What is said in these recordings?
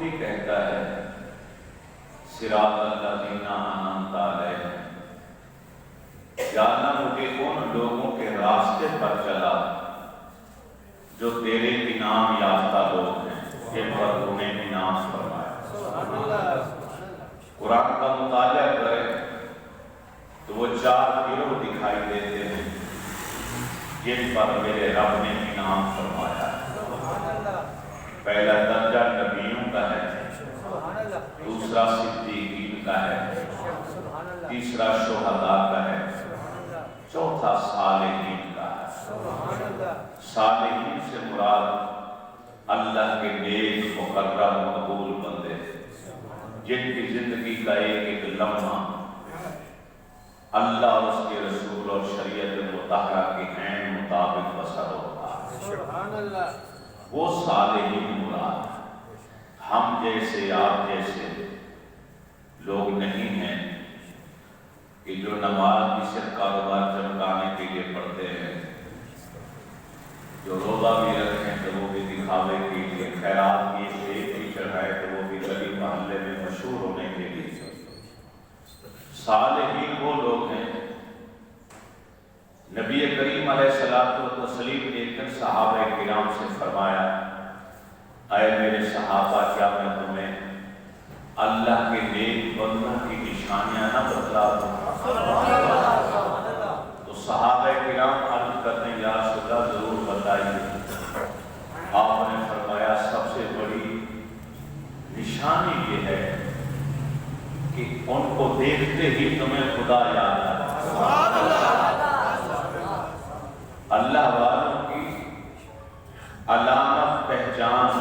بھی کہتا ہے صراط الذین انعمت علیہم، یا اللہ مجھے ان لوگوں کے راستے پر چلا جو تیرے انعام یافتہ لوگ ہیں، جن پر انہیں انعام فرمایا۔ قرآن کا مطالعہ کریں تو وہ 4 گروہ دکھائی دیتے ہیں جن پر میرے رب نے انعام فرمایا۔ پہلا درجہ نبیوں کا ہے، دوسرا صدیقین کا ہے، تیسرا شہداء کا ہے، چوتھا صالحین کا ہے۔ صالحین سے مراد اللہ کے نیک مقرب مقبول بندے جن کی زندگی کا ایک ایک لمحہ اللہ اور اس کے رسول اور شریعت مطہرہ کے عین مطابق بسر ہوتا ہے، وہ صالحین مراد۔ ہم جیسے آپ جیسے لوگ نہیں ہیں کہ جو نماز بھی صرف کاروبار چمکانے کے لیے پڑھتے ہیں، جو روزہ بھی رکھیں تو وہ بھی دکھاوے کے لیے، خیرات کی ایک ہی چڑھائے تو وہ بھی گلی محلے میں مشہور ہونے کے لیے۔ صالحین وہ لوگ ہیں، نبی کریم علیہ الصلوۃ والتسلیم نے ایک دن صحابہ کرام سے فرمایا، اے میرے صحابہ کیا میں تمہیں اللہ کے نیک بندوں کی نشانیاں نہ بتلا دوں؟ تو صحابہ کرام عرض کرتے ہیں یا رسول اللہ ضرور بتائیے۔ آپ نے فرمایا سب سے بڑی نشانی یہ ہے کہ ان کو دیکھتے ہی تمہیں خدا یاد آتا۔ اللہ والوں کی علامت پہچان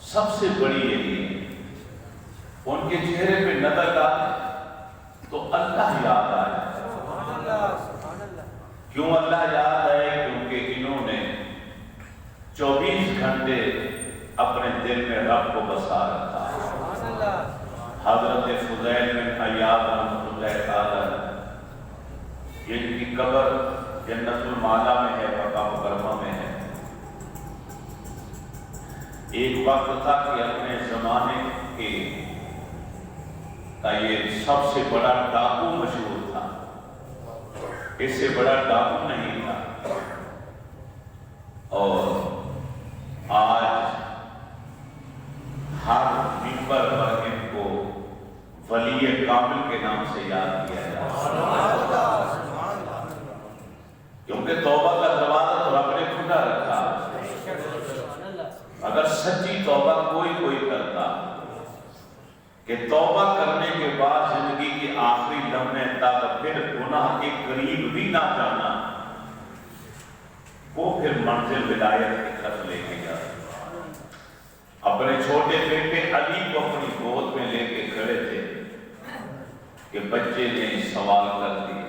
سب سے بڑی یہی ہے، ان کے چہرے پہ نظر آئے تو اللہ یاد آئے۔ کیوں اللہ یاد آئے؟ کیونکہ انہوں نے 24 گھنٹے اپنے دل میں رب کو بسا رکھا ہے۔ حضرت فضیل بن عیاض رحمۃ اللہ تعالی جن کی قبر جنت المعلا میں ہے، مکہ مکرمہ میں ہے، ایک وقت تھا کہ اپنے زمانے کے کا یہ سب سے بڑا ڈاکو مشہور تھا، اس سے بڑا ڈاکو نہیں تھا، اور آج ہر منبر پر ان کو ولی کامل کے نام سے یاد کیا جاتا ہے، کیونکہ توبہ کا دروازہ تو رب نے کھلا رکھا۔ اگر سچی توبہ کوئی کرتا کہ توبہ کرنے کے بعد زندگی کے آخری لمحے تک پھر گناہ کے قریب بھی نہ جانا، وہ پھر منزل ولایت کی طرف لے کے جاتا۔ اپنے چھوٹے بیٹے علی کو اپنی گود میں لے کے کھڑے تھے کہ بچے نے سوال کر دیا،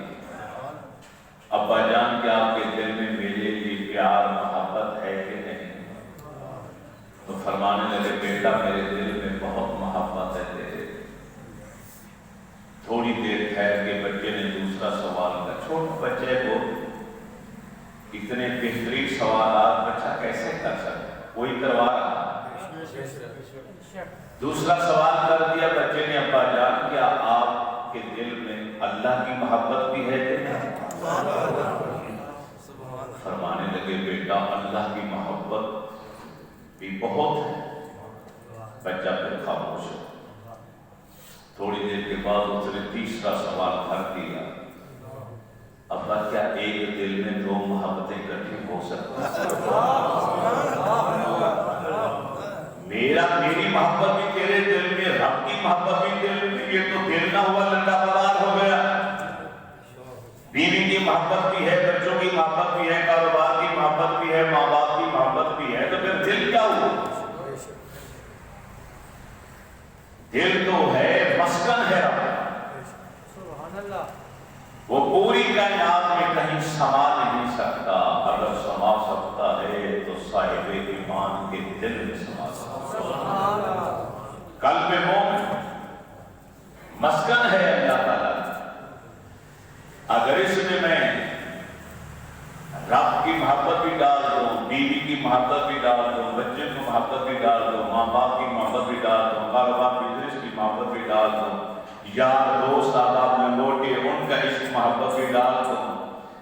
ابا جان کیا آپ کے دل میں میرے لیے پیار محبت ہے کہ نہیں؟ تو فرمانے لگے بیٹا میرے دل میں بہت محبت ہے تیرے۔ تھوڑی دیر ٹھہر کے بچے نے دوسرا سوال کیا۔ چھوٹے بچے کو اتنے بہترین سوالات بچہ کیسے کر سکتا؟ کوئی کروا رہا۔ دوسرا سوال کر دیا بچے نے، ابا جان کیا آپ کے دل میں اللہ کی محبت بھی ہے کہ نہیں؟ فرمانے لگے بیٹا اللہ کی محبت بھی بہت ہے۔ بچہ پھر خاموش ہو۔ تھوڑی دیر کے بعد اس نے تیسرا سوال کر دیا، ابا کیا ایک دل میں 2 محبتیں اکٹھی ہو سکتی؟ میری محبت بھی تیرے دل میں، رب کی محبت بھی دل میں، یہ تو دل نہ ہوا لنڈا بازار ہو گیا۔ بیوی کی محبت بھی ہے، بچوں کی محبت بھی ہے، کاروبار کی محبت بھی ہے، ماں باپ کی محبت بھی ہے، تو پھر دل کیا ہوا؟ دل تو ہے، مسکن ہے رب، وہ پوری کائنات میں کہیں سما نہیں سکتا۔ اگر سما سکتا ہے تو صاحب ایمان کے دل میں سما سکتا۔ قلب مومن مسکن ہے اللہ تعالیٰ۔ اگر اس میں رب کی محبت بھی ڈال دوں، بیوی کی محبت بھی ڈال دوں، بچے کی محبت بھی ڈال دوں، ماں باپ کی محبت بھی کاروبار بزنس کی محبت بھی ڈال دو، یار دوست آداب میں لوٹے ان کا عشق محبت بھی ڈال دو،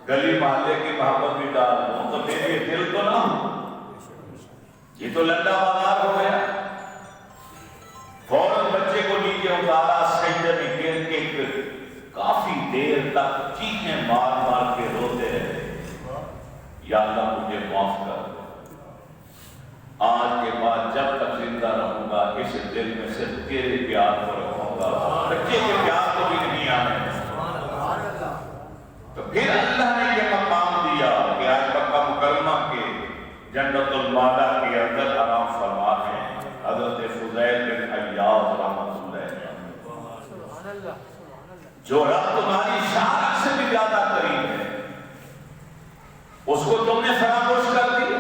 گلی محلے کی محبت بھی ڈال دو، تو پھر یہ دل تو نہ ہو، یہ تو لنڈا بازار ہو گیا۔ فوراً بچے کو نیچے اتارا، سجدے میں گر کے کافی دیر تک چیخیں مار مار کے روتے رہے، یا اللہ مجھے معاف کر دو، آج کے بعد جب تک زندہ رہوں گا اس دل میں صرف تیرے پیار کو رکھوں گا، بچے کے پیار کو بھی نہیں آنے دوں۔ تو پھر اللہ نے یہ مقام دیا کہ آج مکہ مکرمہ کے جنت المعلا کے اندر آرام فرما ہے حضرت فضیل بن عیاض رحمۃ اللہ، جو رب تمہاری شان سے بھی زیادہ قریب ہے، اس کو تم نے فراموش کر دیا،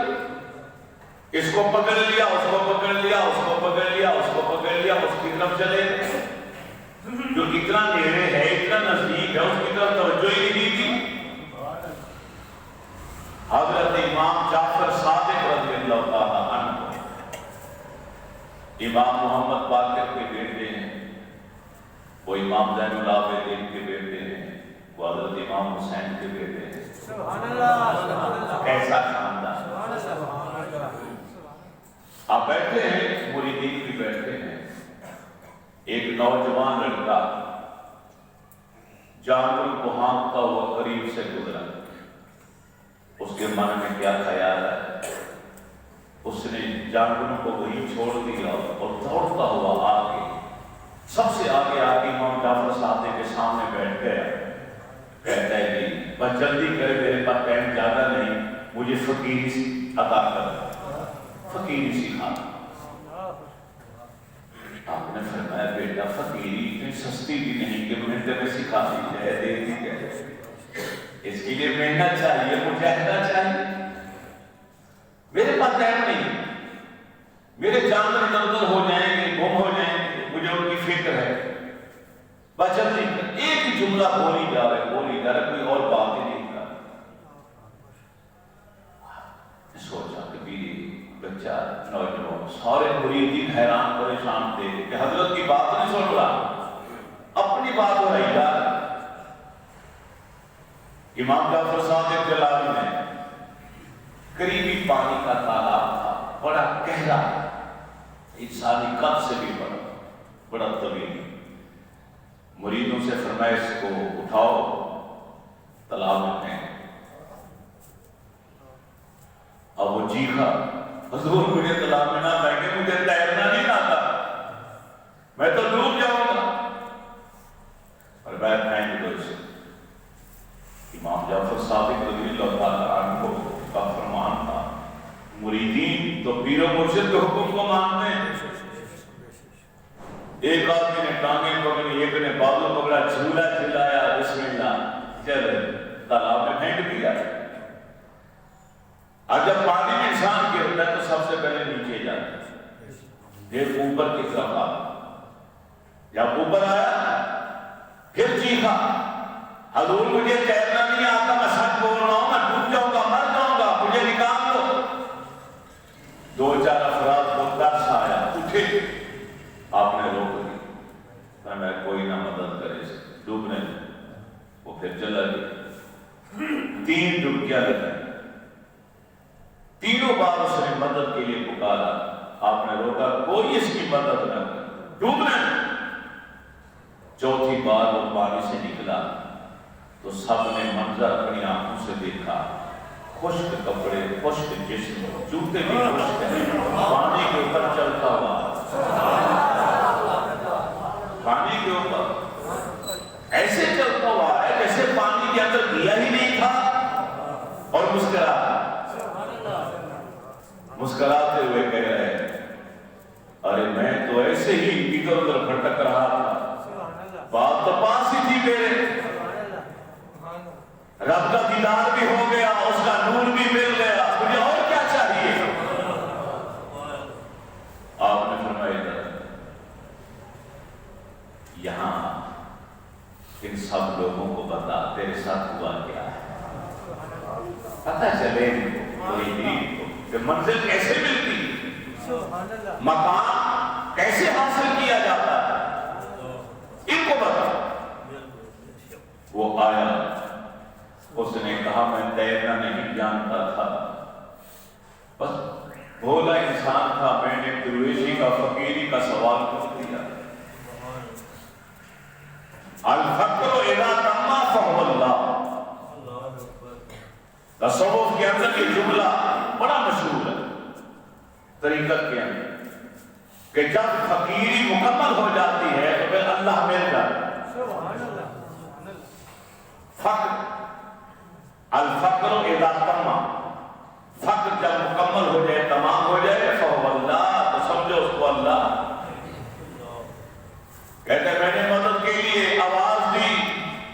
اس کو پکڑ لیا، اس کو پکڑ لیا، اس کو پکڑ لیا، اس کو پکڑ لیا، اس کی طرف چلے گئے جو اتنا نیڑے ہے، اتنا نزدیک ہے، اس کی طرف توجہ ہی نہیں دی۔ حضرت امام جعفر صادق رضی اللہ تعالیٰ عنہ امام محمد باقر کے بیٹے ہیں، وہ امام زین العابدین کے بیٹے ہیں، وہ حضرت امام حسین کے بیٹے ہیں۔ ایسا خاندان، آپ بیٹھے ہیں، مریدین بھی بیٹھے ہیں، ایک نوجوان لڑکا جانوروں کو ہانکتا ہوا قریب سے گزرا، اس کے من میں کیا خیال ہے، اس نے جانوروں کو وہی چھوڑ دیا اور دوڑتا ہوا آگے، سب سے آگے آگے امام جعفر صادق کے سامنے بیٹھ گیا، کہتا ہے کہ بس جلدی کرے، میرے پاس ٹائم زیادہ نہیں، مجھے فقیری عطا کر، فقیری سکھا۔ آپ نے فرمایا بیٹا فقیری اتنی سستی بھی نہیں کہ منٹ میں سکھا دی جائے، دے دی جائے، اس کے لیے محنت چاہیے، مجاہدہ چاہیے، میرے پاس ٹائم نہیں، میرے جانور ادھر ادھر ہو جائیں گے، گم ہو جائیں گے، مجھے ان کی فکر ہے، بس جلدی ایک ہی جملہ بولی جا رہا، کوئی اور بات ہی نہیں کر۔ سوچا کہ بچہ نوجوان، سارے مریدین حیران پریشان تھے کہ حضرت کی بات نہیں سن رہا، اپنی بات ہو رہی یار۔ امام جعفر صادق جلالی میں قریبی پانی کا تالاب تھا، بڑا گہرا، انسانی قد سے بھی بڑا طویل۔ مریدوں سے فرمایا اس کو اٹھاؤ تالاب میں، اب وہ چیخا حضور مجھے تالاب میں نہ پھینکے، مجھے تیرنا نہیں آتا، میں تو ڈوب جاؤں گا، اور میں پھینک دو اسے۔ امام جعفر صادق رضی اللہ تعالیٰ عنہ کا فرمان تھا، مریدین تو پیر و مرشد کے حکم کو مانتے ہیں، ایک آدمی نے ٹانگیں پکڑی، ایک نے بازو پکڑا، جھولا چلایا، بسم اللہ، چل تالاب میں پھینک دیا۔ اور جب پانی میں انسان گرتا ہے تو سب سے پہلے نیچے جاتا ہے، دیکھ اوپر کی طرف آ، جب اوپر آیا پھر چیخا حضور مجھے تیرنا نہیں آتا، میں سچ بول رہا ہوں، میں ڈوب جاؤں گا، مر جاؤں گا، مجھے نکال دو۔ دو چار افراد کو ترس آیا، اٹھے، آپ نے روک دی، میں کوئی نہ مدد کرے اسے ڈوبنے میں، وہ پھر چلا گیا، 3 ڈبکیاں لگائی، تینوں بار اس نے مدد کے لیے پکارا، آپ نے روکا، کوئی اس کی مدد نہ کر، ڈوبنے میں۔ چوتھی بار وہ پانی سے نکلا تو سب نے منظر اپنی آنکھوں سے دیکھا، خشک کپڑے، خشک جسم، جوتے بھی خشک ہیں، پانی کے اوپر چلتا ہوا، پانی کے اوپر ایسے چلتا ہوا ہے جیسے پانی کے اندر دیا ہی نہیں تھا، اور مسکراتے ہوئے کہہ رہے ہیں ارے میں تو ایسے ہی ادھر ادھر بھٹک رہا تھا، بات تو پاس ہی تھی میرے، رب کا دیدار بھی ہو گیا، اس کا نور بھی مل گیا، مجھے اور کیا چاہیے؟ آپ نے فرمایا یہاں ان سب لوگوں کو بتا تیرے ساتھ ہوا کیا ہے، پتہ چلے کہ منزل کیسے ملتی، مقام کیسے حاصل کیا اور فقیری کا سوال کر دیا۔ الفقر اذا تم فهو اللہ۔ تصوف کے اندر یہ جملہ بڑا مشہور ہے طریقت کے اندر کہ جب فقیری مکمل ہو جاتی ہے تو پھر اللہ مل جاتا ہے۔ فقر الفقر اذا تم، فقر جب مکمل ہو جائے، تمام ہو جائے، فهو اللہ، تو سمجھو اس کو اللہ کہتے ہیں۔ میں نے مدد کے لیے آواز دی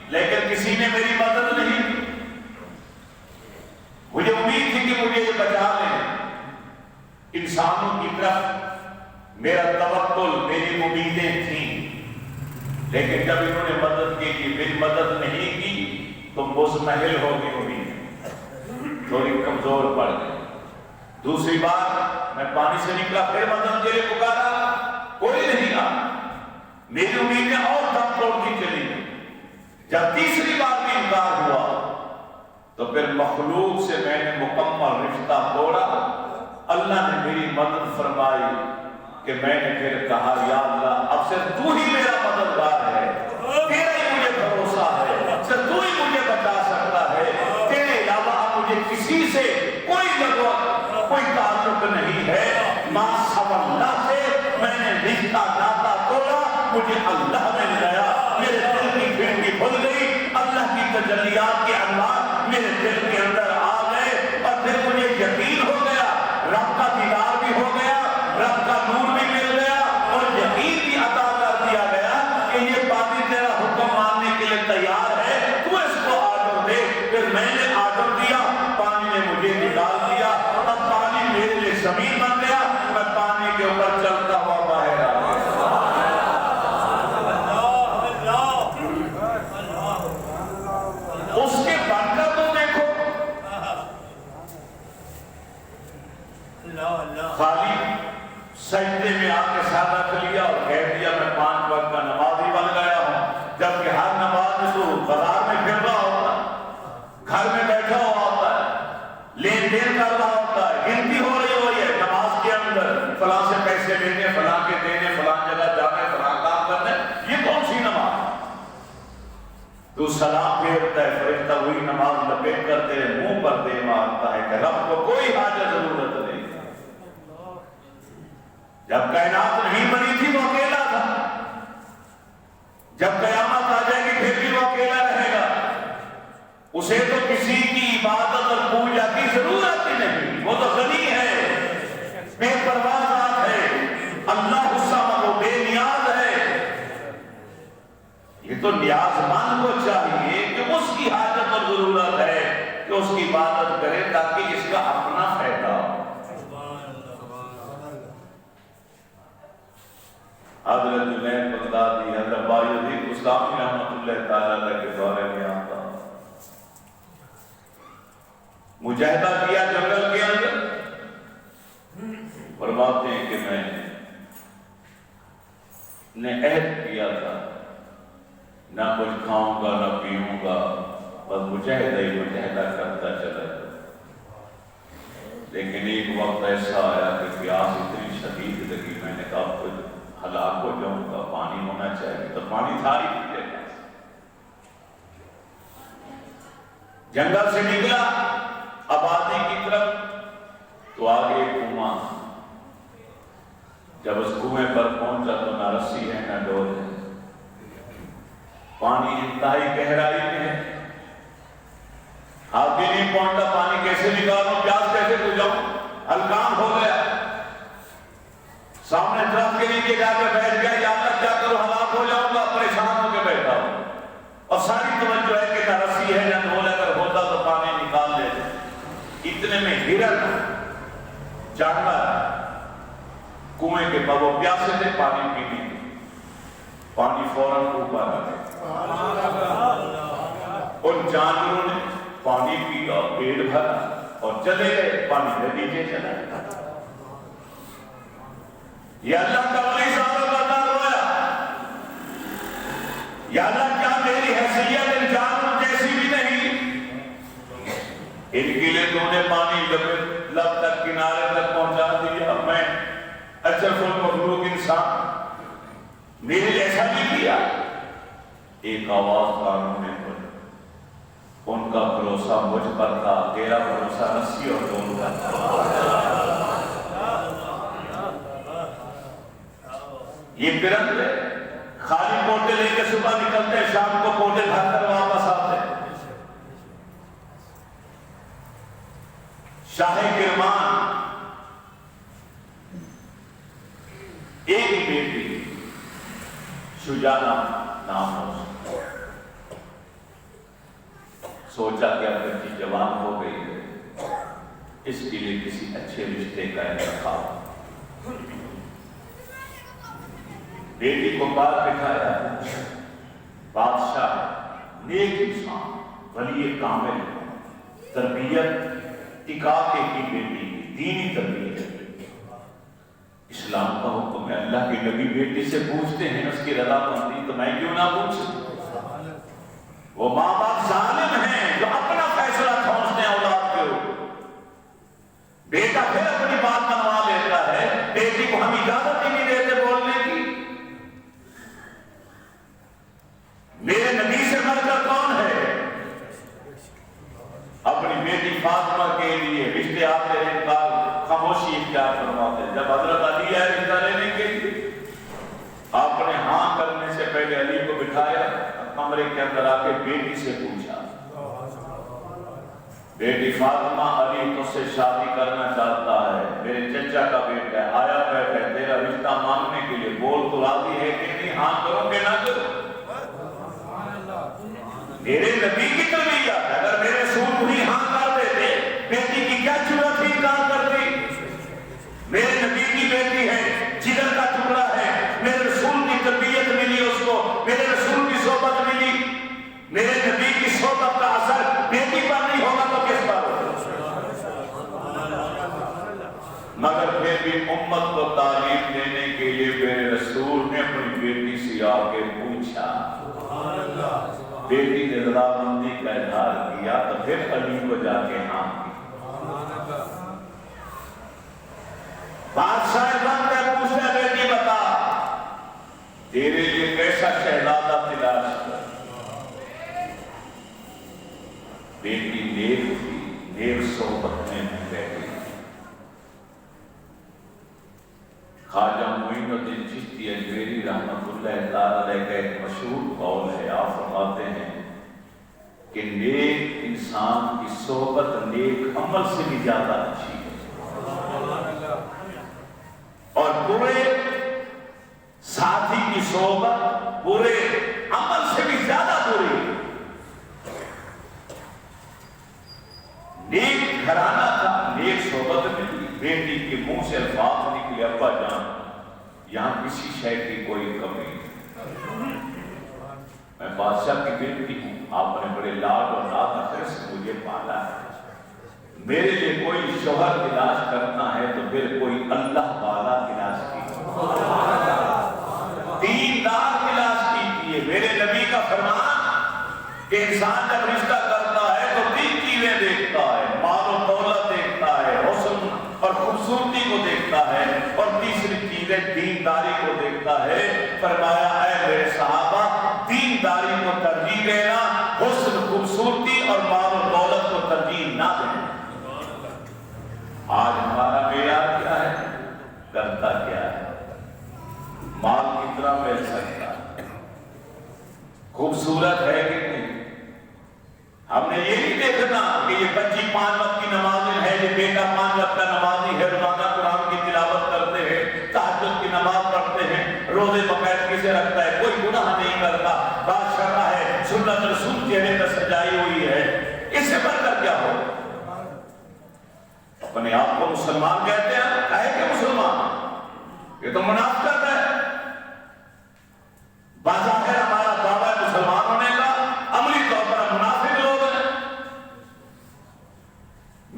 لیکن کسی نے میری مدد نہیں کی، مجھے امید تھی کہ مجھے یہ بچا لیں، انسانوں کی طرف میرا توکل، میری امیدیں تھیں، لیکن جب انہوں نے مدد کی کہ میری مدد نہیں کی تو مزمحل ہو گئی، امید تھوڑی کمزور پڑ گئی۔ دوسری بار میں پانی سے نکلا، پھر مدد کے لیے پکارا، کوئی نہیں آیا، میری امیدیں اور دم توڑتی چلی گئی۔ جب تیسری بار بھی انکار ہوا تو پھر مخلوق سے میں نے مکمل رشتہ توڑا، اللہ نے میری مدد فرمائی کہ میں نے پھر کہا یا اللہ اب صرف تو ہی میرا مددگار ہے، تیرا ہی مجھے بھروسہ ہے، صرف تو ہی مجھے بچا سکتا ہے، تیرے علاوہ اب مجھے کسی سے کوئی لگوت، کوئی تعلق نہیں ہے۔ ماں سب اللہ سے میں نے رشتہ ناتا توڑا، مجھے اللہ نے ملایا، میرے دل کی کھڑکی کھل گئی، اللہ کی تجلیات کے انوار میرے دل کے اندر آ گئے، اور پھر مجھے یقین ہو گیا، رب کا دیدار بھی ہو گیا، رب کا نور بھی مل گیا، اور یقین بھی عطا کر دیا گیا کہ یہ پانی تیرا حکم ماننے کے لیے تیار ہے، تو اس کو آرڈر دے۔ پھر میں نے آرڈر دیا، پانی نے مجھے نکال دیا، اب پانی میرے لیے زمین بن گیا، میں پانی کے اوپر چلتا ہوا باہر آ گیا۔ اس کے برکت تو دیکھو، خالی سجدے میں آ کے سادہ کر لیا اور کہہ دیا میں 5 وقت کا نمازی بن گیا ہوں، جبکہ ہر نماز میں تو بازار میں پھر رہا ہوتا ہے، گھر میں بیٹھا ہوا ہوتا ہے، لین دین کر رہا ہوتا ہے، گنتی ہو رہی ہوئی ہے نماز کے اندر، فلاں سے پیسے لینے، فلاں کے دینے، فلاں جگہ جانے، فلاں کام کرنے، یہ کون سی نماز؟ تو سلام پھیرتا ہے، فرشتہ وہی نماز لپیٹ کر تیرے منہ پر دے مارتا ہے کہ رب کو کوئی حاجت ضرورت نہیں۔ جب کائنات نہیں بنی تھی وہ اکیلا تھا، جب قیامت آ جائے گی پھر بھی وہ اکیلا رہے گا، اسے تو کسی کی عبادت اور پوجا کی ضرورت ہی نہیں، وہ تو غنی ہے، بے پرواہ ذات ہے، اللہ الصمد، وہ بے نیاز ہے۔ یہ تو نیاز مند کو چاہیے کہ اس کی حاجت اور ضرورت ہے کہ اس کی عبادت کرے تاکہ اس کا اپنا فائدہ ہو۔ حضرت جنید بغدادی، حضرت بایزید بستامی رحمۃ اللہ تعالیٰ کے دورے میں آتا، مجاہدہ کیا جنگل کے اندر، فرماتے ہیں کہ میں نے عہد کیا تھا نہ کچھ کھاؤں گا نہ پیوں گا، بس مجاہدہ ہی مجاہدہ کرتا چلا گیا، لیکن ایک وقت ایسا آیا کہ پیاس اتنی شدید لگی، میں نے کہا کچھ ہلاک ہو جاؤں گا، پانی ہونا چاہیے، تو پانی تھا ہی پینے کا۔ جنگل سے نکلا آبادی کی طرف تو آگے کنواں، جب اس کنویں پر پہنچا تو نہ رسی ہے نہ ڈول ہے، پانی انتہائی گہرائی میں ہے، ہاتھ بھی نہیں پہنچتا، پانی کیسے نکالوں، پیاس کیسے بجھاؤں، ہلکان ہو گیا، سامنے درخت کے نیچے جا کے بیٹھ گیا، یا اللہ کیا کروں، ہلاک ہو جاؤں گا، پریشان ہو کے بیٹھا ہوں، اور ساری توجہ ہے کہ نہ رسی ہے نہ ڈھول، اگر ہوتا تو پانی نکال لیتے۔ اتنے میں ہرن جانور کنویں کے پاس، وہ پیاسے تھے پانی پینے، پانی فوراً اوپر آ گیا، ان جانوروں نے پانی پیا، پیٹ بھرا اور چلے گئے، پانی کے نیچے چلا گیا۔ یہ اللہ کا ولی صاحب بتا رویا، یا اللہ کیا میری حیثیت ان جانور جیسی بھی نہیں، ان کے لیے تو نے پانی لب تک کنارے تک پہنچا دیا، میں اشرف المخلوق میرے جیسا بھی کیا. ایک آواز کانوں میں پڑی. ان کا بھروسہ مجھ پر تھا، تیرا بھروسہ رسی اور ڈول کا تھا. یہ پرند ہے، خالی پوٹے لے کے صبح نکلتے ہیں، شام کو پوٹے بھر کر واپس آتے ہیں. شاہ کرمان ایک ہی بیٹی شجاعہ نام ہو. سوچا کہ اب بچی جوان ہو گئی ہے، اس کے لیے کسی اچھے رشتے کا انتخاب. بیٹی کو پاس بٹھایا. بادشاہ نیک انسان، ولی کامل، تربیت ٹکا کے کی بیٹی، دینی تربیت. اسلام کا حکم ہے، اللہ کے نبی بیٹی سے پوچھتے ہیں اس کی رضا مندی، تو میں کیوں نہ پوچھوں؟ وہ ماں باپ ظالم ہیں جو اپنا فیصلہ ٹھونستے ہیں اولاد کے اوپر. بیٹا پھر اپنی بات منوا لیتا ہے، بیٹی کو ہم اجازت ہی نہیں دیتے بولنے کی. میرے نبی سے بڑھ کر کون ہے؟ اپنی بیٹی فاطمہ کے لیے رشتے آتے ہیں، خاموشی اختیار فرماتے ہیں. جب حضرت علی آئے رشتہ لینے کے لیے، آپ نے ہاں کرنے سے پہلے علی کو بٹھایا، کمرے کے اندر آ کے بیٹی سے پوچھا، بیٹی فاطمہ، علی تجھ سے شادی کرنا چاہتا ہے، میرے چچا کا بیٹا ہے، آیا بیٹھا ہے تیرا رشتہ مانگنے کے لیے، بول تو راضی ہے کہ نہیں؟ ہاں کرو کہ نہ کرو؟ میرے نبی کی تربیت، اگر میرے رسول بھی ہاں کر دیتے، بیٹی کی کیا ضرورت تھی کام کرتی؟ میرے نبی کی بیٹی ہے، جگر کا ٹکڑا ہے، میرے رسول کی تربیت ملی اس کو، میرے رسول کی صحبت ملی. میرے نبی کی صحبت کا اثر بیٹی پر نہیں ہوگا تو کس پر ہوگا؟ مگر پھر بھی امت کو تعلیم دینے کے لیے میرے رسول نے اپنی بیٹی سے آ کے پوچھا. بیٹی نے رضامندی کا اظہار کیا تو پھر علی کو جا کے ہاں کی. بادشاہ بن کر پوچھا، بیٹی بتا تیرے لیے کیسا شہزادہ تلاش کر. بیٹی نیک تھی، نیک صحبت میں بیٹھی. خواجہ معین الدین چشتی اجمیری رحمۃ اللہ تعالی علیہ کا ایک مشہور قول ہے. آپ فرماتے ہیں کہ نیک انسان کی صحبت نیک عمل سے بھی زیادہ اچھی ہے، اور برے ساتھی کی صحبت برے عمل سے بھی زیادہ بری. نیک گھرانہ تھا، نیک صحبت ملی، بیٹی کے منہ سے الفاظ نکلے، ابا جان یہاں کسی شے کی کوئی کمی نہیں، میں بادشاہ کی بیٹی ہوں، آپ نے بڑے لاڈ اور ناز سے مجھے پالا ہے، میرے لیے کوئی شوہر تلاش کرنا ہے تو پھر کوئی اللہ والا تلاش کیجیے، دیندار تلاش کیجیے. میرے نبی کا فرمان کہ انسان جب رشتہ کرتا ہے تو تین چیزیں دیکھتا ہے، مال و دولت دیکھتا ہے، حسن اور خوبصورتی کو دیکھتا ہے، اور تیسری چیز ہے دینداری کو دیکھتا ہے. فرمایا اے میرے صحابہ، دینداری کو ترجیح دینا، حسن خوبصورتی اور مال و دولت کو ترجیح نہ دینا. آج ہمارا معیار کیا ہے؟ کرتا کیا ہے؟ مال کتنا مل سکتا ہے؟ خوبصورت ہے کہ نہیں؟ ہم نے یہ نہیں دیکھنا کہ یہ بچی 5 وقت کی نمازیں ہے، یہ بیٹا 5 وقت کا نمازی ہے، روزانہ قرآن کی تلاوت کرتے ہیں، تہجد کی نماز پڑھتے ہیں، روزے باقاعدگی سے رکھتا ہے، کوئی گناہ نہیں کرتا، بات کر رہا ہے، سنت رسول چہرے پر سجائی ہوئی ہے. اس سے بڑھ کر کیا ہو؟ اپنے آپ کو مسلمان کہتے ہیں، ہے کہ مسلمان؟ یہ تو منافقت ہے. بظاہر ہمارا دعویٰ مسلمان ہونے کا، عملی طور پر ہم منافق لوگ ہیں.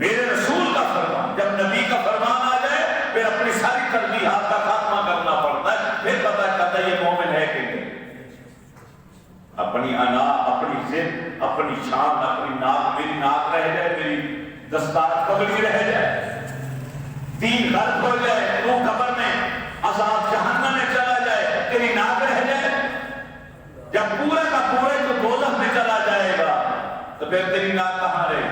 میرے رسول کا فرمان، جب نبی کا فرمان آ جائے پھر اپنی ساری ترجیحات کا خاتمہ کرنا پڑتا ہے، پھر پتہ چلتا ہے یہ مومن ہے کہ نہیں. اپنی انا، اپنی ضد، اپنی شان، اپنی ناک، میری ناک رہ جائے، میری دستار پگڑی رہ جائے، دین غلط ہو جائے، تو قبر میں عذاب جہنم میں چلا جائے، تیری ناک رہ جائے، پھر تیری ناک کہاں رہے؟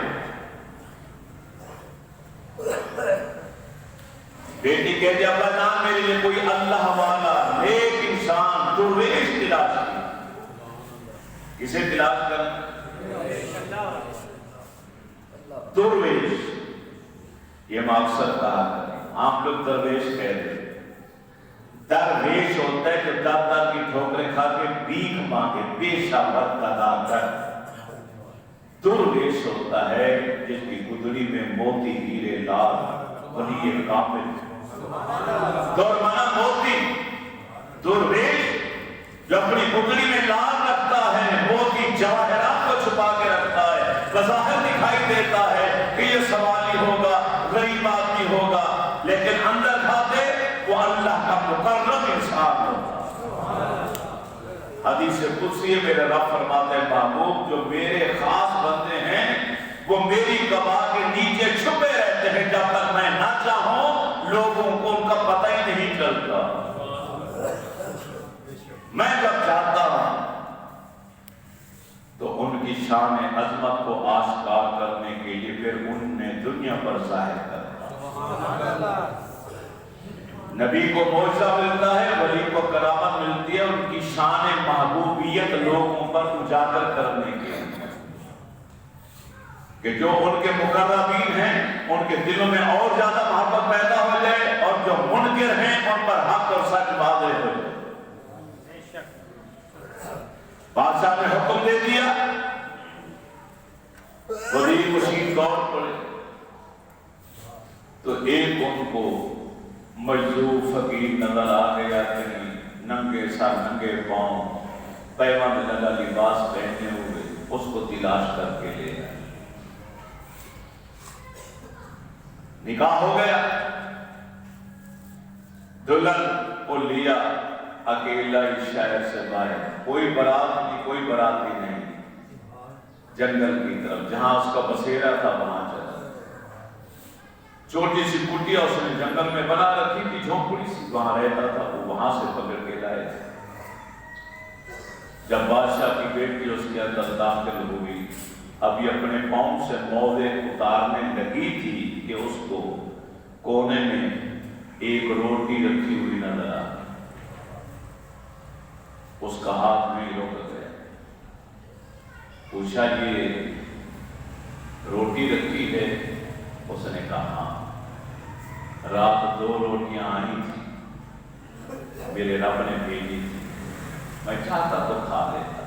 بیٹی کہتی ابا جان میرے لیے کوئی اللہ والا نیک انسان درویش تلاش کی. کسے تلاش کر؟ درویش. یہ مقصد کہا کریں. آپ لوگ درویش کہتے ہیں. درویش ہوتا ہے جو دادا کی ٹھوکریں کھا کے بھیک مانگے پیشہ ورت ادا کر. درویش ہوتا ہے جس کی گدڑی میں موتی ہیرے لال وہی یہ کامل. دورمانا موتی. درویش جو اپنی گدڑی میں لال رکھتا ہے موتی جواہرات کو چھپا کے رکھتا ہے بظاہر دکھائی دیتا ہے کہ یہ سوالی ہوگا غریب آدمی ہوگا لیکن اندر کھاتے وہ اللہ کا مقرب انسان ہوگا. حدیث قدسی میرے رب فرماتے ہیں محبوب جو میرے خاص بندے ہیں وہ میری گواہ کے نیچے چھپے رہتے ہیں جب تک میں نہ چاہوں لوگوں کو ان کا پتہ ہی نہیں چلتا. میں جب چاہتا ہوں تو ان کی شان عظمت کو آشکار کرنے کے لیے پھر ان نے دنیا پر ظاہر کرنا. نبی کو معجزہ ملتا ہے ولی کو کرامت ملتی ہے ان کی شان محبوبیت لوگوں پر اجاگر کرنے کے لیے کہ جو ان کے مقربین ہیں ان کے دلوں میں اور زیادہ محبت پیدا ہو جائے اور جو منکر ہیں ان پر حق اور سچ واضح ہو جائے. بادشاہ نے حکم دے دیا وزیر مشیر دوڑ پڑے تو ایک ان کو مجذوب فقیر نظر آ گیا کہیں ننگے سر ننگے پاؤں پیوند لگا لباس پہنے ہوئے اس کو تلاش کر کے لے آئے. نکاح ہو گیا. دلہن کو لیا اکیلا ہی شہر سے باہر کوئی بارات نہیں کوئی باراتی نہیں جنگل کی طرف جہاں اس کا بسیرا تھا وہاں چلا. چھوٹی سی کٹیا اس نے جنگل میں بنا رکھی تھی جھونپڑی سی وہاں رہتا تھا وہ وہاں سے پکڑ کے لائے. جب بادشاہ کی بیٹی اس کے اندر داخل ہوئی ابھی اپنے پاؤں سے موزے اتارنے لگی تھی کہ اس کو کونے میں ایک روٹی رکھی ہوئی نظر آئی. اس کا ہاتھ نہیں رک گیا. پوچھا یہ روٹی رکھی ہے؟ اس نے کہا رات 2 روٹیاں آئی تھی میرے رب نے بھیجی تھی میں چاہتا تو کھا لیتا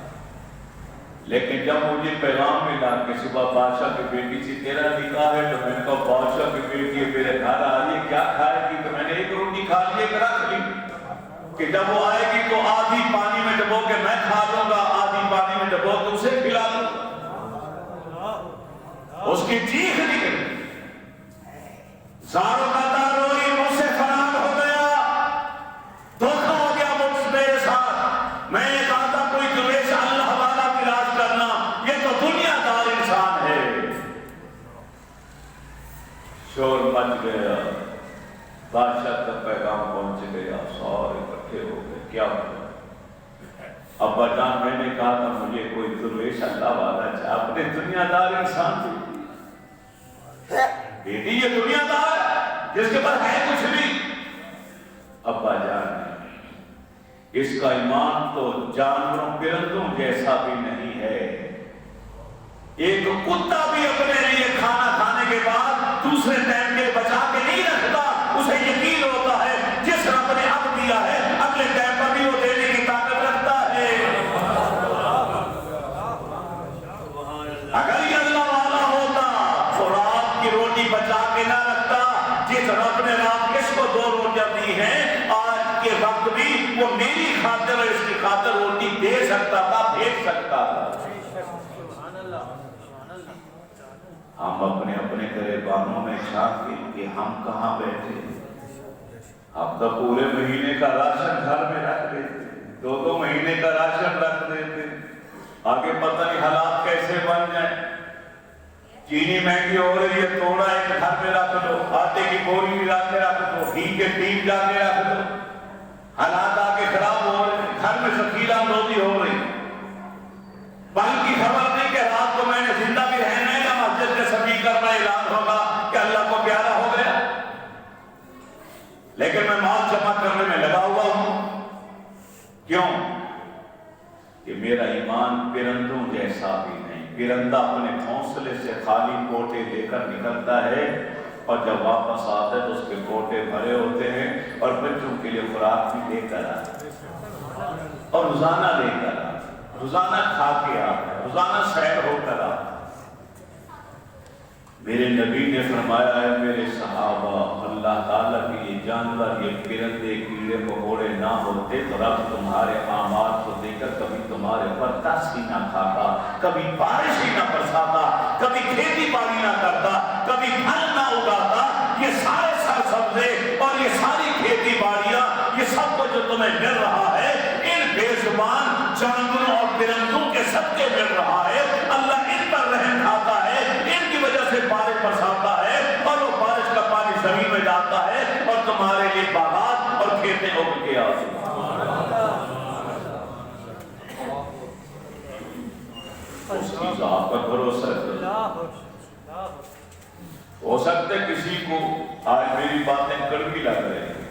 لیکن جب مجھے پیغام ملا کہ صبح بادشاہ کی بیٹی سے تیرا نکاح ہے تو میں نے کہا بادشاہ کی بیٹی میرے گھر آئیے کیا کھائے گی تو میں نے ایک روٹی کھا لی ایک رکھ لی کہ جب وہ آئے گی تو آدھی پانی میں ڈبو کے میں کھا لوں گا آدھی پانی میں ڈبو کے اسے کھلا دوں. اس کی چیخ نکلی زاروں کا دار روئی مجھ سے فرار ہو گیا دھوکہ ہو گیا مجھ میرے ساتھ. میں نے کہا تھا کوئی درویش اللہ والا تلاش کرنا یہ تو دنیا دار انسان ہے. شور مچ گیا. بادشاہ کا پیغام پہنچ گیا سارے اکٹھے ہو گئے. کیا ہوا؟ ابا جان میں نے کہا تھا مجھے کوئی درویش اللہ والا چاہے اپنے دنیا دار انسان تھی. بیٹی یہ دنیا دار جس کے پاس ہے کچھ نہیں. ابا جان اس کا ایمان تو جانوروں پرندوں جیسا بھی نہیں ہے. ایک کتا بھی اپنے لیے کھانا کھانے کے بعد دوسرے ٹائم کے بچا کے نہیں رکھتا. اسے یقین ہوتا ہے جس رب نے اب دیا ہے اگلے ٹائم پر بھی وہ دینے کی طاقت رکھتا ہے. اگر یہ اللہ والا ہوتا تو رات کی روٹی بچا کے نہ رکھتا. جس رب نے رات کس کو 2 روٹیاں دی ہیں آج کے وقت بھی وہ میری خاطر اور اس کی خاطر روٹی دے سکتا تھا بھیج سکتا تھا. ہم اپنے اپنے گریبانوں میں جھانکیں کہ ہم کہاں بیٹھے. اب تو پورے مہینے کا راشن گھر میں رکھ دیتے 2 مہینے کا راشن رکھ دیتے. آگے پتہ نہیں حالات کیسے بن جائیں. چینی مہنگی ہو رہی ہے توڑا ایک گھر میں رکھ دو آٹے کی بوری بھی لا کے رکھ دو گھی کے ٹین جا کے رکھ دو. حالات آگے خراب ہو رہے ہیں گھر میں ذخیرہ اندوزی ہو رہی. پل کی خبر نہیں کہ رات کو میں نے زندہ پرندہ اپنے گھونسلے سے خالی کوٹے لے کر نکلتا ہے اور جب واپس آتا ہے تو اس کے کوٹے بھرے ہوتے ہیں اور بچوں کے لیے خوراک بھی لے کر آتا ہے اور روزانہ لے کر آتا ہے، روزانہ کھا کے آتا ہے، روزانہ سیر ہو کر آتا ہے۔ میرے نبی نے فرمایا ہے میرے صحابہ، اللہ تعالیٰ کی یہ جانور، یہ پرندے کیڑے مکوڑے نہ ہوتے تو رب تمہارے اعمال کو دے کر کبھی تمہارے پر ترس ہی نہ کھاتا، کبھی بارش ہی نہ برساتا، کبھی کھیتی باڑی نہ کرتا، کبھی پھل نہ اگاتا۔ یہ سارے سرسبزے اور یہ ساری کھیتی باڑیاں، یہ سب کو جو تمہیں مل رہا ہے ان بے زبان جانوروں اور پرندوں کے صدقے مل رہا ہے۔ اللہ ان پر رحم کھاتا ہے، ان کی وجہ سے بارش برساتا ہے اور وہ بارش کا پانی زمین میں جاتا ہے اور تمہارے لیے باغات اور کھیتیں اگ کے آتی ہیں۔ اس کی ذات پر بھروسہ کرو۔ ہو سکتا ہے کسی کو آج میری باتیں کڑوی لگ رہی ہیں،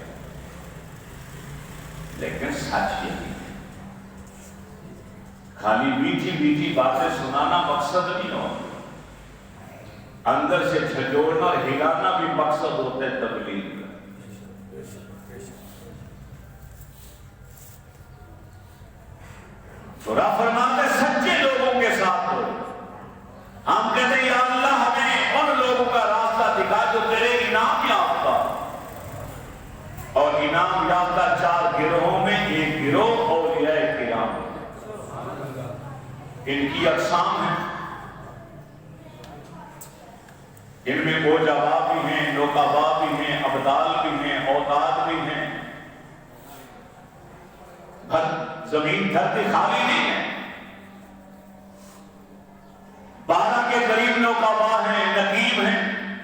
لیکن سچ یہی ہے۔ خالی میٹھی میٹھی باتیں سنانا مقصد نہیں ہو، اندر سے جھنجھوڑنا اور ہلانا بھی مقصد ہوتا ہے تبلیغ کا۔ تو رب فرماتے سچے لوگوں کے ساتھ ہو۔ ہم کہتے ہیں یا اللہ ہمیں ان لوگوں کا راستہ دکھا جو تیرے انعام یافتہ، اور انعام یافتہ 4 گروہوں میں ایک گروہ اولیاء کرام، ان کی اقسام ہیں، ان میں اوجبا بھی ہیں، نقبا بھی ہیں، ابدال بھی ہیں، اوتاد بھی ہیں۔ زمین دھرتی خالی نہیں ہے، 12 کے قریب نقبا ہیں، نقیب ہیں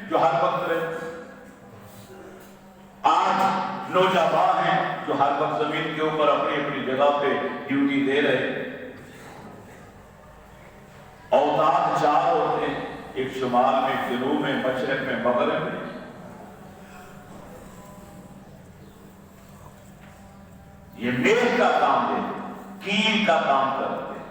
جو ہر وقت رہتے، 8 نوجبا ہیں جو ہر وقت زمین کے اوپر اپنی اپنی جگہ پہ ڈیوٹی دے رہے۔ اوتاد 4 ہوتے ہیں، ایک شمال میں، جنوب میں، مشرق میں، مغرب میں۔ یہ میل کا کام دیتے، کیل کا کام کرتے ہیں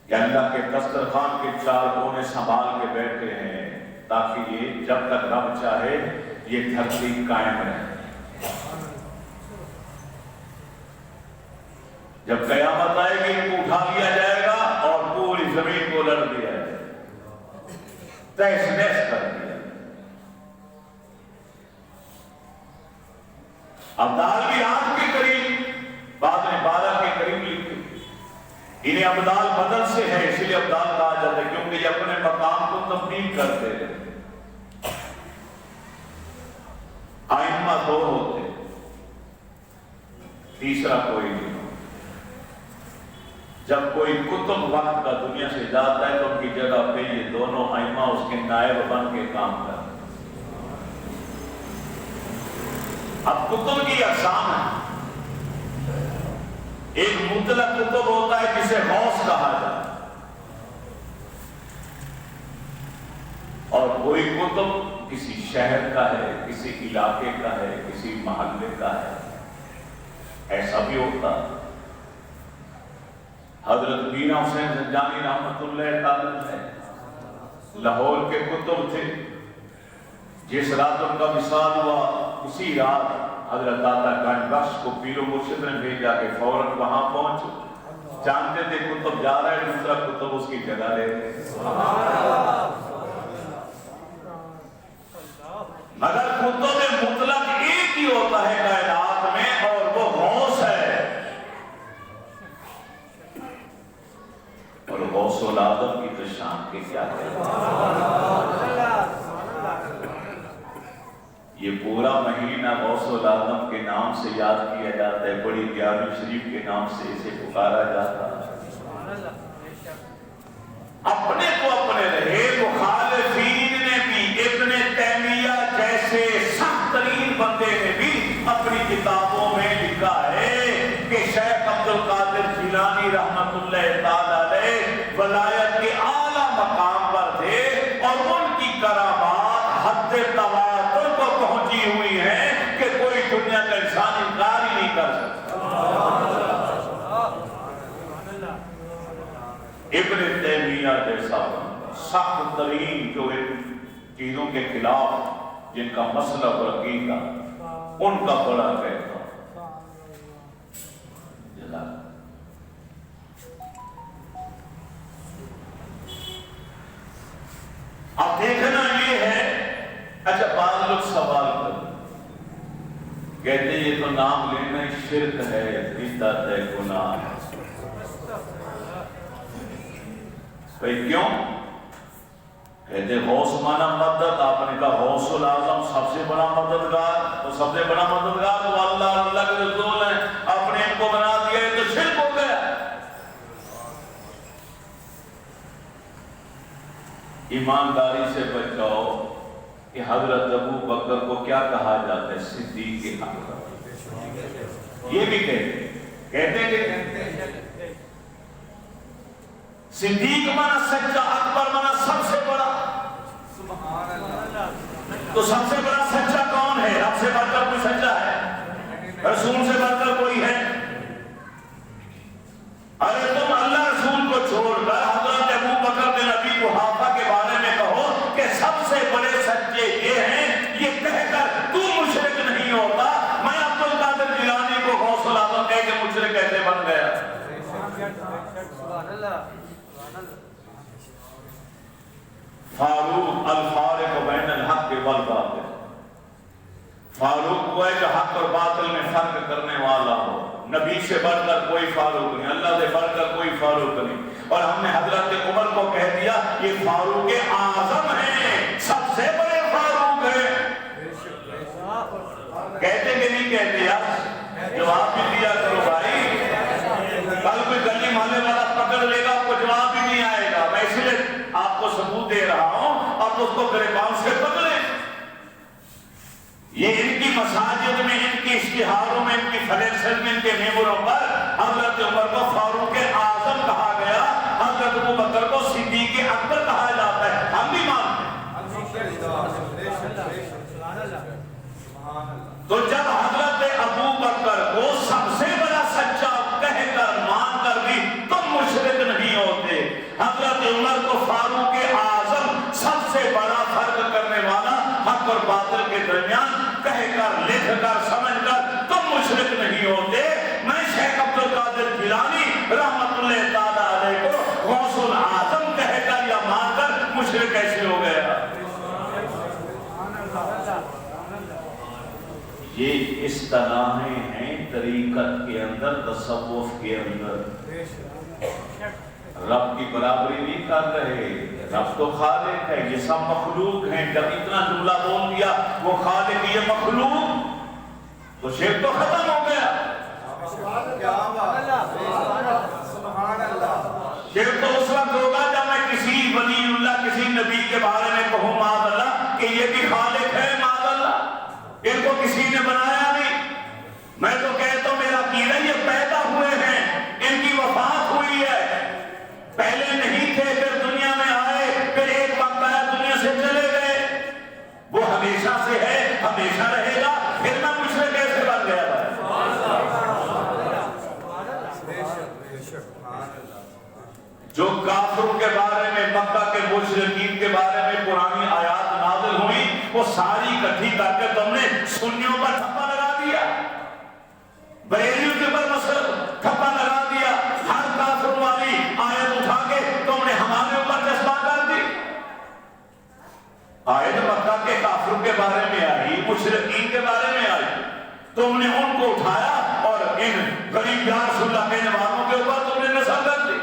کہ اللہ کے دسترخوان کے 4 کونے سنبھال کے بیٹھے ہیں تاکہ یہ جب تک رب چاہے یہ دھرتی قائم رہے۔ جب قیامت آئے گی ان کو اٹھا لیا جائے گا اور پوری زمین کو لڑ دیا جائے گا، تہس نہس کر دیا۔ ابدال بھی 8 کے قریب، بعد میں 12 کے قریب لکھتے، انہیں ابدال بدل سے ہے اس لیے ابدال کہا جاتا ہے کیونکہ یہ اپنے مقام کو تبدیل کرتے ہیں۔ ائمہ 2 ہوتے، تیسرا کوئی نہیں۔ جب کوئی کتب وقت کا دنیا سے جاتا ہے تو ان کی جگہ پہ یہ دونوں ائمہ اس کے نائب بن کے کام کرتے۔ اب کتب کی اقسام ہے، ایک مطلق کتب ہوتا ہے جسے غوث کہا جاتا ہے، اور کوئی کتب کسی شہر کا ہے، کسی علاقے کا ہے، کسی محلے کا ہے، ایسا بھی ہوتا۔ حضرت میاں حسین زنجانی رحمت اللہ تعالی ہے، لاہور کے کتب تھے، جس رات ان کا وصال ہوا اسی رات حضرت داتا گنج بخش کو پیر و مرشد نے بھیجا کہ فوراً وہاں پہنچو۔ جانتے تھے کتب جا رہا ہے، دوسرا کتب اس کی جگہ لے گئے، مگر کتب مطلق ایک ہی ہوتا ہے کائنات میں اور وہ غوث ہے، اور غوث العظم کی تو شان کے کیا کہتے ہیں۔ یہ پورا مہینہ غوث العظم کے نام سے یاد کیا جاتا ہے، بڑی 11ویں شریف کے نام سے اسے پکارا جاتا ہے۔ اپنے تو اپنے رہے، مخالفین نے بھی، ابن تیمیہ جیسے سخت ترین بندے نے بھی اپنی کتابوں میں لکھا ہے کہ شیخ عبد القادر جیلانی رحمت اللہ تعالی علیہ ولایت کے اعلیٰ مقام پر تھے اور ان کی کرامات حد تواتر کو پہنچی ہوئی ہے کہ کوئی دنیا کا انسان انکار ہی نہیں کر سکتا۔ ابن تیمیہ جیسا سخت ترین جو ان چیزوں کے خلاف جن کا مسئلہ اور عقیدہ ان کا بڑا کہتا اب دیکھنا یہ ہے، اچھا بعض لوگ سوال کرتے کہتے یہ تو نام لینا ہی شرک ہے، بدعت ہے، گناہ ہے۔ بھئی کیوں؟ کہتے غوث مانا مدد، آپ نے کہا غوث العظم سب سے بڑا مددگار، تو سب سے بڑا مددگار تو اللہ کے رسول ہیں، اپنے ان کو بنا دیا ہے تو شرک ہو گیا۔ ایمانداری سے بچاؤ کہ حضرت ابو بکر کو کیا کہا جاتا ہے؟ صدیق اکبر۔ یہ بھی کہتے ہیں صدیق مانا سچا، اکبر مانا سب سے بڑا۔ تو سب سے بڑا سچا کون ہے؟ رب سے بڑھ کر کوئی سچا ہے؟ رسول سے بڑھ کر کوئی ہے؟ ارے تم اللہ رسول کو چھوڑ کر حضرت ابو بکر بن ابی قحافہ کے بارے میں کہو کہ سب سے بڑے سچے یہ ہیں، یہ کہہ کر تو مشرک نہیں ہوتا۔ میں عبد القادر جیلانی کو غوث العظم کہہ کے مشرک کیسے بن گیا؟ فاروق الفارق بین الحق والباطل، فاروق وہ ہے جو حق اور باطل میں فرق کرنے والا ہو۔ نبی سے بڑھ کر کوئی فاروق نہیں، اللہ سے بڑھ کر کوئی فاروق نہیں۔ اور ہم نے حضرت عمر کو کہہ دیا یہ فاروق اعظم ہیں، سب سے بڑے فاروق ہیں۔ کہتے کہ نہیں کہتے؟ یار جواب بھی دیا کرو بھائی، کل کوئی گلی محلے والا پکڑ لے گا آپ کو جواب بھی نہیں آئے گا۔ میں اس لیے آپ کو ثبوت دے رہا ہوں، آپ اس کو گریبان سے پکڑیں۔ یہ ان کی مساجد میں، ان کی اشتہاروں میں، ان کی فلیکسن میں، ان کے میموروں پر حضرت عمر کو فاروق اعظم کہا گیا، حضرت ابو بکر کو صدیق اکبر کہا جاتا ہے۔ ہم بھی مانتے ہیں۔ تو جب حضرت ابو بکر کو سب سے بڑا سچا کہہ کر مان کر بھی تم مشرک نہیں ہوتے، حضرت عمر کو فاروق اعظم سب سے بڑا فرق کرنے والا حق اور باطل کے درمیان کہہ کر، لکھ کر، سمجھ کر تم مشرک نہیں ہوتے، میں شیخ عبد القادر جیلانی رحمت اللہ تعالیٰ علیہ کو غوث العظم کہہ کر یا مان کر مشرک کیسے ہو گیا؟ یہ اصطلاحیں ہیں طریقت کے اندر، تصوف کے اندر۔ رب کی برابری نہیں کر رہے، رب تو خالق ہے، یہ سب مخلوق ہیں۔ جب اتنا جملہ بول دیا وہ خالق یہ مخلوق، تو شرک تو ختم ہو گیا۔ شرک تو اس وقت ہوگا جب میں کسی ولی اللہ، کسی نبی کے بارے میں کہوں معاذ اللہ کہ یہ بھی خالق ہے، معاذ اللہ، ان کو کسی نے بنایا نہیں۔ میں تو کہتا ہوں میرا عقیدہ یہ پیدا ہوئے ہیں، ان کی وفات ہوئی ہے، پہلے نہیں تھے، پھر دنیا میں آئے، پھر ایک وقت آیا دنیا سے چلے گئے، وہ ہمیشہ سے ہے، ہمیشہ رہے گا، پھر میں مشرک کیسے بن گیا بھائی؟ جو کافروں کے بارے میں، مکہ کے مشرکین کے بارے میں پرانی آیات نازل ہوئی، وہ ساری اکٹھی کر کے تم نے سنیوں پر ٹھپا لگا دیا، بریلیوں کے پر ٹھپا لگا دیا، ہر کافر والی آیت اٹھا کے تم نے ہمارے اوپر چسپاں کر دی۔ آیت مکہ کے کافروں کے بارے میں آئی، مشرکین کے بارے میں آئی، تم نے ان کو اٹھایا اور ان غریب یا رسول اللہ کہنے والوں کے اوپر تم نے نصب کر دی۔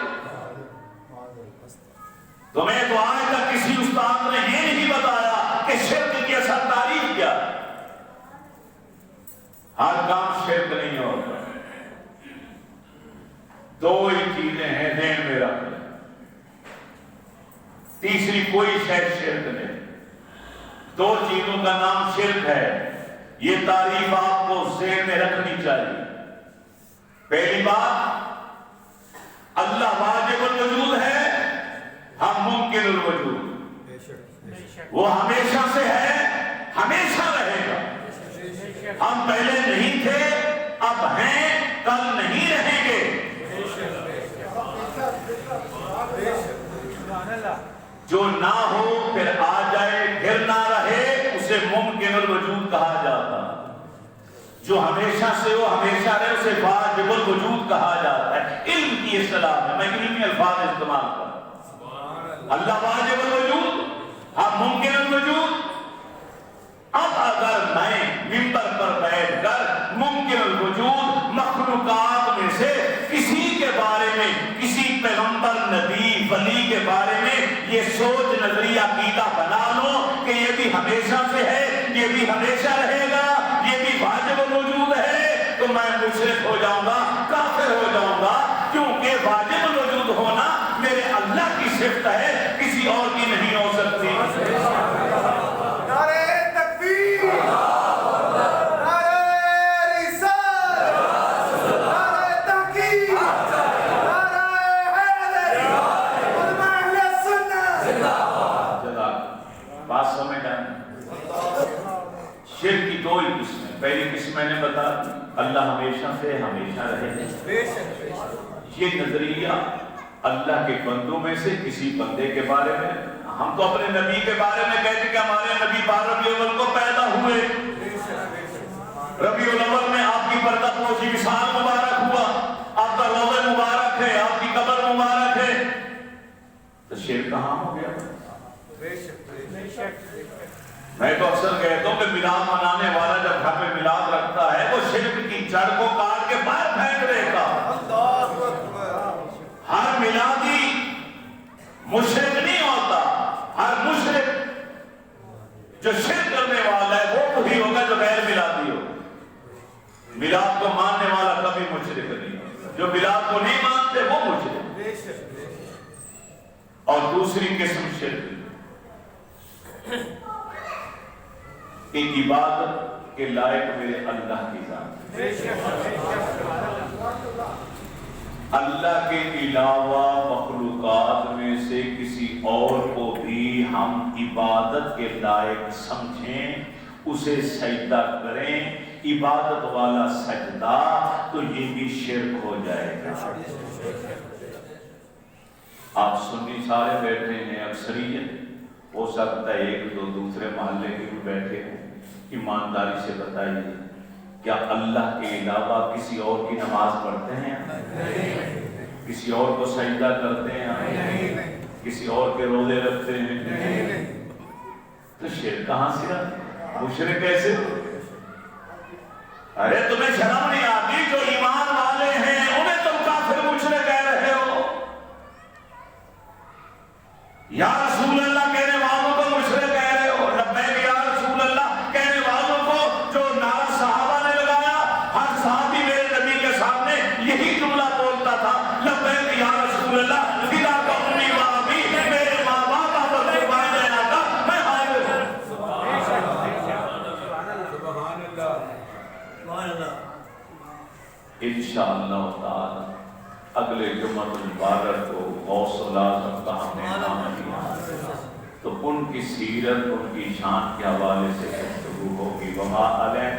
تمہیں تو آج تک کسی استاد نے یہ نہیں بتایا کہ شرک کی اصل تعریف کیا۔ ہر کام شرک نہیں ہوتا، دو ہی چیزیں ہیں ذہن میں رکھ لیں، تیسری کوئی شاید شرک نہیں۔ دو چیزوں کا نام شرک ہے، یہ تعریف آپ کو ذہن میں رکھنی چاہیے۔ پہلی بات، اللہ واجب الوجود ہے، ہم ممکن الوجود، وہ ہمیشہ سے ہے، ہمیشہ رہے گا۔ ہم پہلے نہیں تھے، اب ہیں، کل نہیں رہیں گے۔ جو نہ ہو پھر آ جائے پھر نہ رہے اسے ممکن الوجود کہا جاتا ہے. جو ہمیشہ سے ہو ہمیشہ رہے اسے واجب الوجود کہا جاتا ہے. علم کی اصطلاح میں میں علمی الفاظ استعمال کروں. اللہ واجب الوجود، اب ممکن الوجود. اب اگر میں منبر پر بیٹھ کر ممکن الوجود مخلوقات میں سے کسی کے بارے میں، کسی پیغمبر نبی ولی کے بارے میں یہ سوچ نظریہ عقیدہ بنا لوں کہ یہ بھی ہمیشہ سے ہے، یہ بھی ہمیشہ رہے گا، یہ بھی واجب الوجود ہے، تو میں مشرک ہو جاؤں گا، کافر ہو جاؤں گا. کیونکہ واجب الوجود ہونا میرے اللہ کی صفت ہے، کسی اور کی نہیں ہو سکتی. شرک کی دو ہی قسمیں. پہلی قسم میں نے بتا دی اللہ ہمیشہ سے ہمیشہ رہے. یہ نظریہ اللہ کے بندوں میں سے کسی بندے کے بارے میں، ہم تو اپنے نبی کے بارے میں کہتے کہ ہمارے نبی 12 ربیع الاول کو پیدا ہوئے، ربیع الاول میں آپ کی پردہ پوشی وصال مبارک ہوا، آپ کا روضہ مبارک ہے، آپ کی قبر مبارک ہے. تو شرک کہاں ہو گیا؟ میں تو اکثر کہتا ہوں کہ میلاد منانے والا جب گھر میں میلاد رکھتا ہے وہ شرک کی جڑ کو کاٹ کے باہر پھینک دیتا. ہر میلادی مشرک نہیں ہوتا، ہر مشرک جو شرک کرنے والا ہے وہ وہی ہوگا جو غیر میلادی ہو. میلاد کو ماننے والا کبھی مشرک نہیں، جو میلاد کو نہیں مانتے وہ مشرک. اور دوسری قسم شرک کہ عبادت کے لائق میرے اللہ کی ذات، اللہ کے علاوہ مخلوقات میں سے کسی اور کو بھی ہم عبادت کے لائق سمجھیں، اسے سجدہ کریں، عبادت والا سجدہ، تو یہ بھی شرک ہو جائے گا. آپ سنی سارے بیٹھے ہیں، اکثریت ہو سکتا ہے ایک دو دوسرے محلے کے بھی بیٹھے ہوں. ایمانداری سے بتائیے کیا اللہ کے علاوہ کسی اور کی نماز پڑھتے ہیں؟ کسی اور کو سجدہ کرتے ہیں؟ کسی اور کے روزے رکھتے ہیں؟ تو شرک کہاں سے آتا؟ مشرک کیسے؟ ارے تمہیں شرم نہیں آتی؟ جو ایمان والے ہیں انہیں تم کافر مشرک کہہ رہے ہو. یا رسول اللہ کہنے والوں کو مشرک کہہ رہے ہو. لبیک یا رسول اللہ کہنے والوں کو جو نعرہ صحابہ نے لگایا، ہر صحابی میرے نبی کے سامنے یہی جملہ بولتا تھا، لبیک یا رسول اللہ، فدا کا امی و ابی، میرے ماں باپ کا قربان دینا کا میں حاضر ہوں. انشاءاللہ تعالی اگلے جمعہ المبارک کو غوث الاعظم کا ہم نے نام لیا تو ان کی سیرت، ان کی شان کے حوالے سے گفتگو ہوگی. وما علینا